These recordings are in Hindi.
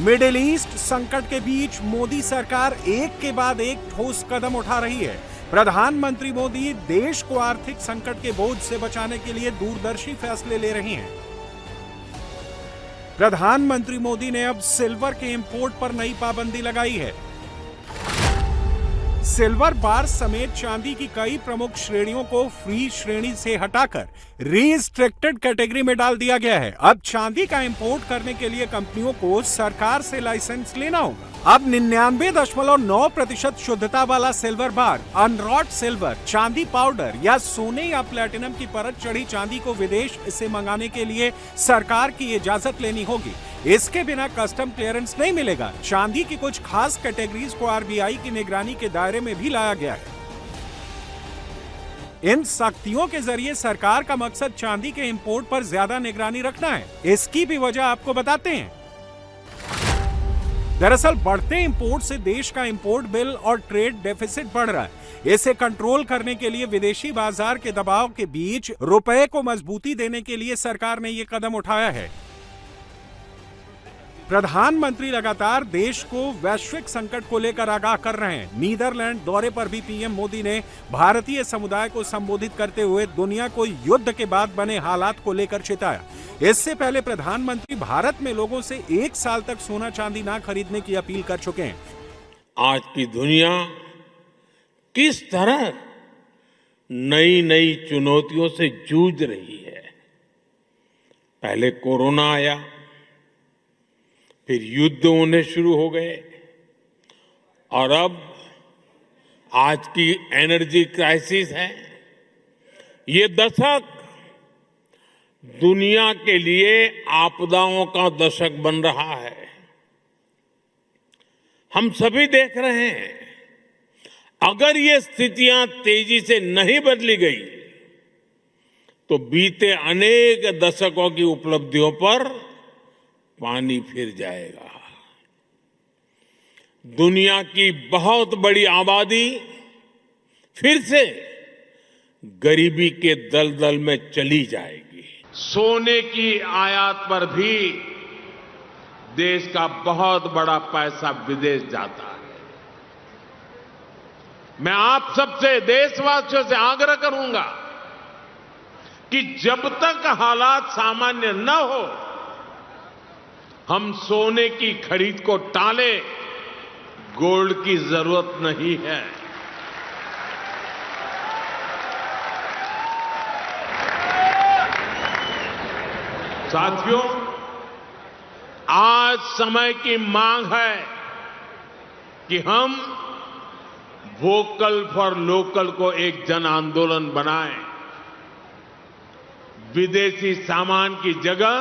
मिडिल ईस्ट संकट के बीच मोदी सरकार एक के बाद एक ठोस कदम उठा रही है। प्रधानमंत्री मोदी देश को आर्थिक संकट के बोझ से बचाने के लिए दूरदर्शी फैसले ले रही हैं। प्रधानमंत्री मोदी ने अब सिल्वर के इंपोर्ट पर नई पाबंदी लगाई है। सिल्वर बार समेत चांदी की कई प्रमुख श्रेणियों को फ्री श्रेणी से हटाकर रिस्ट्रिक्टेड कैटेगरी में डाल दिया गया है। अब चांदी का इंपोर्ट करने के लिए कंपनियों को सरकार से लाइसेंस लेना होगा। अब 99.9% शुद्धता वाला सिल्वर बार, अनरॉड सिल्वर, चांदी पाउडर या सोने या प्लेटिनम की परत चढ़ी चांदी को विदेश से मंगाने के लिए सरकार की इजाजत लेनी होगी। इसके बिना कस्टम क्लियरेंस नहीं मिलेगा। चांदी की कुछ खास कैटेगरीज को आरबीआई की निगरानी के दायरे में भी लाया गया है। इन सख्तियों के जरिए सरकार का मकसद चांदी के इंपोर्ट पर ज्यादा निगरानी रखना है। इसकी भी वजह आपको बताते हैं। दरअसल बढ़ते इंपोर्ट से देश का इंपोर्ट बिल और ट्रेड डेफिसिट बढ़ रहा है। इसे कंट्रोल करने के लिए विदेशी बाजार के दबाव के बीच रुपए को मजबूती देने के लिए सरकार ने यह कदम उठाया है। प्रधानमंत्री लगातार देश को वैश्विक संकट को लेकर आगाह कर रहे हैं। नीदरलैंड दौरे पर भी पीएम मोदी ने भारतीय समुदाय को संबोधित करते हुए दुनिया को युद्ध के बाद बने हालात को लेकर चेताया। इससे पहले प्रधानमंत्री भारत में लोगों से 1 साल तक सोना चांदी ना खरीदने की अपील कर चुके हैं। आज की दुनिया किस तरह नई नई चुनौतियों से जूझ रही है। पहले कोरोना आया, फिर युद्ध होने शुरू हो गए और अब आज की एनर्जी क्राइसिस है। ये दशक दुनिया के लिए आपदाओं का दशक बन रहा है। हम सभी देख रहे हैं, अगर ये स्थितियां तेजी से नहीं बदली गई तो बीते अनेक दशकों की उपलब्धियों पर पानी फिर जाएगा। दुनिया की बहुत बड़ी आबादी फिर से गरीबी के दलदल में चली जाएगी। सोने की आयात पर भी देश का बहुत बड़ा पैसा विदेश जाता है। मैं आप सबसे, देशवासियों से आग्रह करूंगा कि जब तक हालात सामान्य न हो हम सोने की खरीद को टाले। गोल्ड की जरूरत नहीं है। साथियों, आज समय की मांग है कि हम वोकल फॉर लोकल को एक जन आंदोलन बनाएं। विदेशी सामान की जगह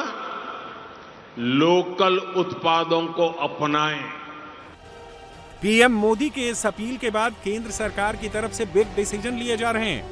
लोकल उत्पादों को अपनाएं। पीएम मोदी के इस अपील के बाद केंद्र सरकार की तरफ से बिग डिसीजन लिए जा रहे हैं।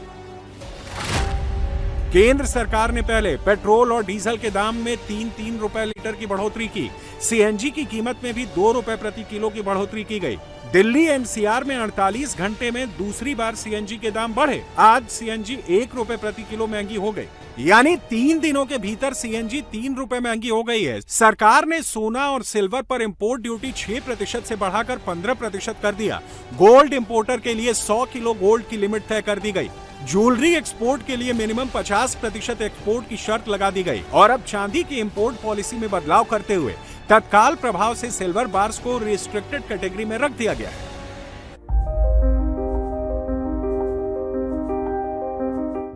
केंद्र सरकार ने पहले पेट्रोल और डीजल के दाम में 3-3 रुपए लीटर की बढ़ोतरी की। सीएनजी की कीमत में भी 2 रुपए प्रति किलो की बढ़ोतरी की गई। दिल्ली एनसीआर में 48 घंटे में दूसरी बार सीएनजी के दाम बढ़े। आज सीएनजी 1 रुपए प्रति किलो महंगी हो गई, यानी 3 दिनों के भीतर सीएनजी 3 रुपए महंगी हो गई है। सरकार ने सोना और सिल्वर पर इंपोर्ट ड्यूटी 6% से बढ़ाकर 15% कर दिया। गोल्ड इंपोर्टर के लिए 100 किलो गोल्ड की लिमिट तय कर दी गई। ज्वेलरी एक्सपोर्ट के लिए मिनिमम 50% एक्सपोर्ट की शर्त लगा दी गई और अब चांदी की इंपोर्ट पॉलिसी में बदलाव करते हुए तत्काल प्रभाव से सिल्वर बार्स को रिस्ट्रिक्टेड कैटेगरी में रख दिया गया है।